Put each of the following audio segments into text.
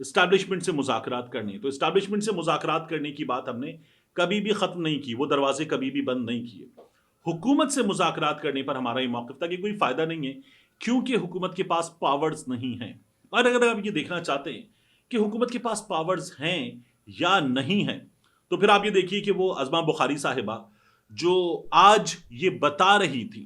Establishment سے مذاکرات کرنے. تو اسٹیبلشمنٹ سے مذاکرات کرنے کی بات ہم نے کبھی بھی ختم نہیں کی, وہ دروازے کبھی بھی بند نہیں کیے. حکومت سے مذاکرات کرنے پر ہمارا یہ موقف تھا کہ کوئی فائدہ نہیں ہے, کیونکہ حکومت کے پاس پاورز نہیں ہیں. اور اگر آپ یہ دیکھنا چاہتے ہیں کہ حکومت کے پاس پاورز ہیں یا نہیں ہیں, تو پھر آپ یہ دیکھیے کہ وہ عظمہ بخاری صاحبہ جو آج یہ بتا رہی تھی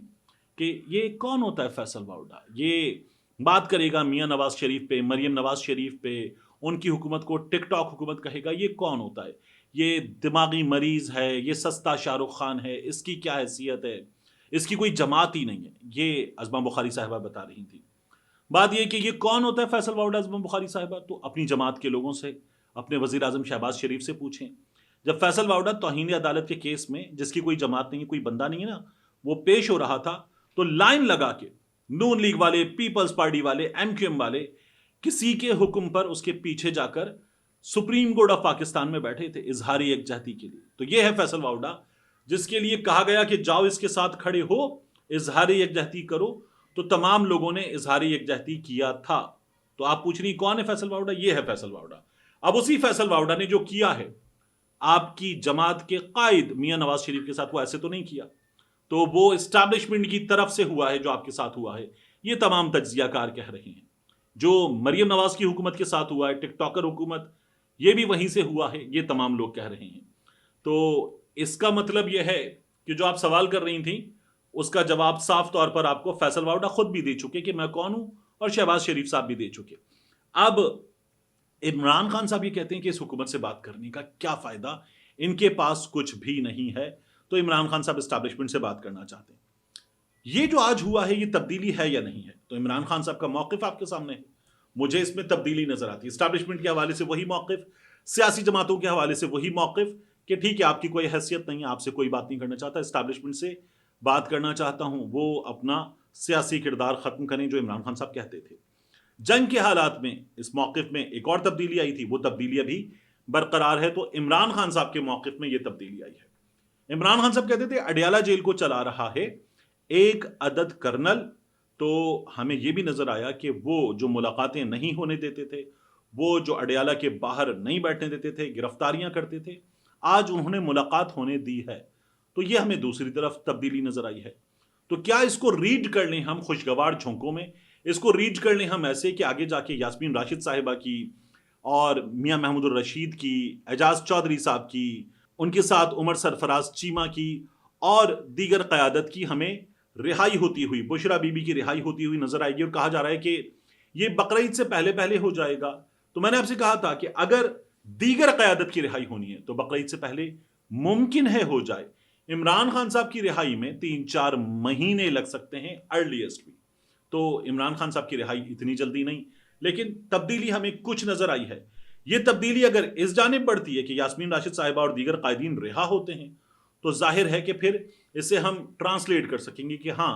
کہ یہ کون ہوتا ہے فیصل واؤڈا, یہ بات کرے گا میاں نواز شریف پہ, مریم نواز شریف پہ, ان کی حکومت کو ٹک ٹاک حکومت کہے گا, یہ کون ہوتا ہے, یہ دماغی مریض ہے, یہ سستا شاہ رخ خان ہے, اس کی کیا حیثیت ہے, اس کی کوئی جماعت ہی نہیں ہے. یہ عظمہ بخاری صاحبہ بتا رہی تھی. بات یہ کہ یہ کون ہوتا ہے فیصل واؤڈا عظمہ بخاری صاحبہ, تو اپنی جماعت کے لوگوں سے, اپنے وزیر اعظم شہباز شریف سے پوچھیں. جب فیصل واؤڈا توہین عدالت کے کیس میں, جس کی کوئی جماعت نہیں ہے, کوئی بندہ نہیں ہے نا, وہ پیش ہو رہا تھا, تو لائن لگا کے نون لیگ والے, پیپلز پارٹی والے, ایم کیو ایم والے کسی کے حکم پر اس کے پیچھے جا کر سپریم کورٹ آف پاکستان میں بیٹھے تھے اظہار یکجہتی کے لیے. تو یہ ہے فیصل واؤڈا, جس کے لیے کہا گیا کہ جاؤ اس کے ساتھ کھڑے ہو, اظہار یکجہتی کرو. تو تمام لوگوں نے اظہار یکجہتی کیا تھا. تو آپ پوچھ رہی کون ہے فیصل واؤڈا, یہ ہے فیصل واؤڈا. اب اسی فیصل واؤڈا نے جو کیا ہے آپ کی جماعت کے قائد میاں نواز شریف کے ساتھ, وہ ایسے تو نہیں کیا, تو وہ اسٹیبلشمنٹ کی طرف سے ہوا ہے جو آپ کے ساتھ ہوا ہے. یہ تمام تجزیہ کار کہہ رہے ہیں. جو مریم نواز کی حکومت کے ساتھ ہوا ہے, ٹک ٹاکر حکومت, یہ بھی وہیں سے ہوا ہے, یہ تمام لوگ کہہ رہے ہیں. تو اس کا مطلب یہ ہے کہ جو آپ سوال کر رہی تھیں اس کا جواب صاف طور پر آپ کو فیصل واؤڈا خود بھی دے چکے کہ میں کون ہوں, اور شہباز شریف صاحب بھی دے چکے. اب عمران خان صاحب یہ کہتے ہیں کہ اس حکومت سے بات کرنے کا کیا فائدہ, ان کے پاس کچھ بھی نہیں ہے. تو عمران خان صاحب اسٹیبلشمنٹ سے بات کرنا چاہتے ہیں. یہ جو آج ہوا ہے یہ تبدیلی ہے یا نہیں ہے, تو عمران خان صاحب کا موقف آپ کے سامنے ہے. مجھے اس میں تبدیلی نظر آتی ہے. اسٹیبلشمنٹ کے حوالے سے وہی موقف, سیاسی جماعتوں کے حوالے سے وہی موقف کہ ٹھیک ہے آپ کی کوئی حیثیت نہیں ہے, آپ سے کوئی بات نہیں کرنا چاہتا, اسٹیبلشمنٹ سے بات کرنا چاہتا ہوں, وہ اپنا سیاسی کردار ختم کریں, جو عمران خان صاحب کہتے تھے. جنگ کے حالات میں اس موقف میں ایک اور تبدیلی آئی تھی, وہ تبدیلی ابھی برقرار ہے. تو عمران خان صاحب کے موقف میں یہ تبدیلی آئی ہے. عمران خان صاحب کہتے تھے اڈیالہ جیل کو چلا رہا ہے ایک عدد کرنل. تو ہمیں یہ بھی نظر آیا کہ وہ جو ملاقاتیں نہیں ہونے دیتے تھے, وہ جو اڈیالہ کے باہر نہیں بیٹھنے دیتے تھے, گرفتاریاں کرتے تھے, آج انہوں نے ملاقات ہونے دی ہے. تو یہ ہمیں دوسری طرف تبدیلی نظر آئی ہے. تو کیا اس کو ریڈ کر لیں ہم خوشگوار جھونکوں میں, اس کو ریڈ کر لیں ہم ایسے کہ آگے جا کے یاسمین راشد صاحبہ کی اور میاں محمود الرشید کی, اعجاز چودھری صاحب کی, ان کے ساتھ عمر سرفراز چیمہ کی اور دیگر قیادت کی ہمیں رہائی ہوتی ہوئی, بشرا بی بی کی رہائی ہوتی ہوئی نظر آئے گی, اور کہا جا رہا ہے کہ یہ بقرعید سے پہلے پہلے ہو جائے گا. تو میں نے آپ سے کہا تھا کہ اگر دیگر قیادت کی رہائی ہونی ہے تو بقرعید سے پہلے ممکن ہے ہو جائے. عمران خان صاحب کی رہائی میں 3-4 مہینے لگ سکتے ہیں ارلیسٹ بھی. تو عمران خان صاحب کی رہائی اتنی جلدی نہیں, لیکن تبدیلی ہمیں کچھ نظر آئی ہے. یہ تبدیلی اگر اس جانب بڑھتی ہے کہ یاسمین راشد صاحبہ اور دیگر قائدین رہا ہوتے ہیں, تو ظاہر ہے کہ پھر اسے ہم ٹرانسلیٹ کر سکیں گے کہ ہاں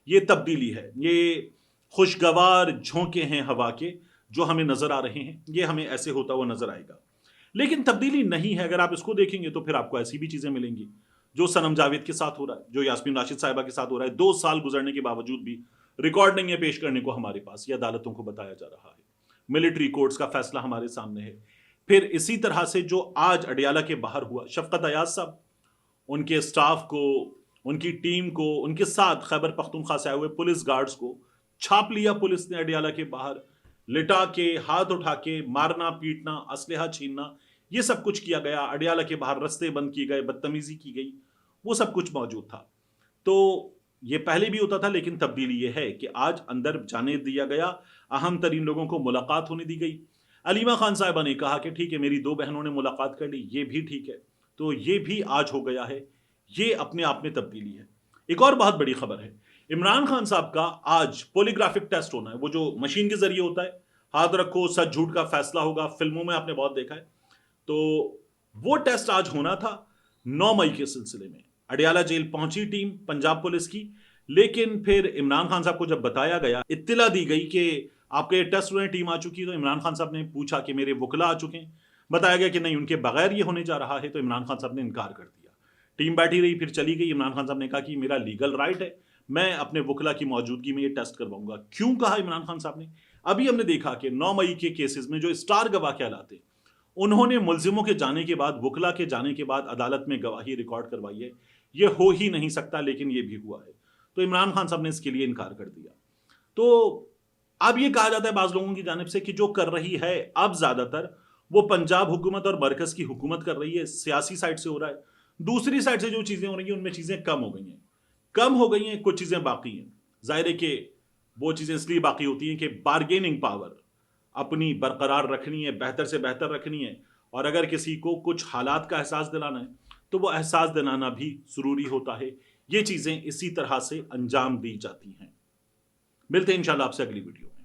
یہ تبدیلی ہے, یہ خوشگوار جھونکے ہیں ہوا کے جو ہمیں نظر آ رہے ہیں, یہ ہمیں ایسے ہوتا ہوا نظر آئے گا. لیکن تبدیلی نہیں ہے. اگر آپ اس کو دیکھیں گے تو پھر آپ کو ایسی بھی چیزیں ملیں گی جو صنم جاوید کے ساتھ ہو رہا ہے, جو یاسمین راشد صاحبہ کے ساتھ ہو رہا ہے. 2 سال گزرنے کے باوجود بھی ریکارڈ نہیں ہے پیش کرنے کو ہمارے پاس, یہ عدالتوں کو بتایا جا رہا ہے, ملٹری کورٹس کا فیصلہ ہمارے سامنے ہے. پھر اسی طرح سے جو آج اڈیالہ کے باہر ہوا, شفقت ایاز صاحب, ان کے سٹاف کو, ان کی ٹیم کو, ان کے ساتھ خیبر پختونخوا سے آئے ہوئے پولیس گارڈز کو چھاپ لیا پولیس نے اڈیالہ کے باہر, لٹا کے, ہاتھ اٹھا کے, مارنا پیٹنا, اسلحہ چھیننا, یہ سب کچھ کیا گیا. اڈیالہ کے باہر رستے بند کیے گئے, بدتمیزی کی گئی, وہ سب کچھ موجود تھا. تو یہ پہلے بھی ہوتا تھا, لیکن تبدیلی یہ ہے کہ آج اندر جانے دیا گیا, اہم ترین لوگوں کو ملاقات ہونے دی گئی. علیمہ خان صاحبہ نے کہا کہ ٹھیک ہے میری 2 بہنوں نے ملاقات کر لی, یہ بھی ٹھیک ہے. تو یہ بھی آج ہو گیا ہے, یہ اپنے آپ میں تبدیلی ہے. ایک اور بہت بڑی خبر ہے, عمران خان صاحب کا آج پولیگرافک ٹیسٹ ہونا ہے, وہ جو مشین کے ذریعے ہوتا ہے, ہاتھ رکھو سچ جھوٹ کا فیصلہ ہوگا, فلموں میں آپ نے بہت دیکھا ہے. تو وہ ٹیسٹ آج ہونا تھا 9 مئی کے سلسلے میں. اڈیالہ جیل پہنچی ٹیم پنجاب پولیس کی, لیکن پھر عمران خان صاحب کو جب بتایا گیا, اطلاع دی گئی کہ آپ کے ٹیسٹ ہونے ٹیم آ چکی, تو عمران خان صاحب نے پوچھا کہ میرے وکلا آ چکے ہیں, بتایا گیا کہ نہیں ان کے بغیر یہ ہونے جا رہا ہے. تو عمران خان صاحب نے انکار کر دیا. ٹیم بیٹھی رہی, پھر چلی گئی. عمران خان صاحب نے کہا کہ میرا لیگل رائٹ ہے, میں اپنے وکلا کی موجودگی میں یہ ٹیسٹ کرواؤں گا. کیوں کہا عمران خان صاحب نے؟ ابھی ہم نے دیکھا کہ 9 مئی کے کیسز میں جو اسٹار گواہ کہلاتے انہوں نے ملزموں کے جانے کے بعد، وکلا کے جانے کے بعد عدالت میں گواہی ریکارڈ کروائی ہے. یہ ہو ہی نہیں سکتا، لیکن یہ بھی ہوا ہے. تو عمران خان صاحب نے اس کے لیے انکار کر دیا. تو اب یہ کہا جاتا ہے بعض لوگوں کی جانب سے کہ جو کر رہی ہے اب زیادہ تر وہ پنجاب حکومت اور مرکز کی حکومت کر رہی ہے، سیاسی سائڈ سے ہو رہا ہے. دوسری سائڈ سے جو چیزیں ہو رہی ہیں ان میں چیزیں کم ہو گئی ہیں، کچھ چیزیں باقی ہیں. ظاہر ہے کہ وہ چیزیں اس لیے باقی ہوتی ہیں کہ بارگیننگ پاور اپنی برقرار رکھنی ہے، بہتر سے بہتر رکھنی ہے، اور اگر کسی کو کچھ حالات کا احساس دلانا ہے تو وہ احساس دلانا بھی ضروری ہوتا ہے. یہ چیزیں اسی طرح سے انجام دی جاتی ہیں. ملتے ہیں انشاءاللہ آپ سے اگلی ویڈیو میں.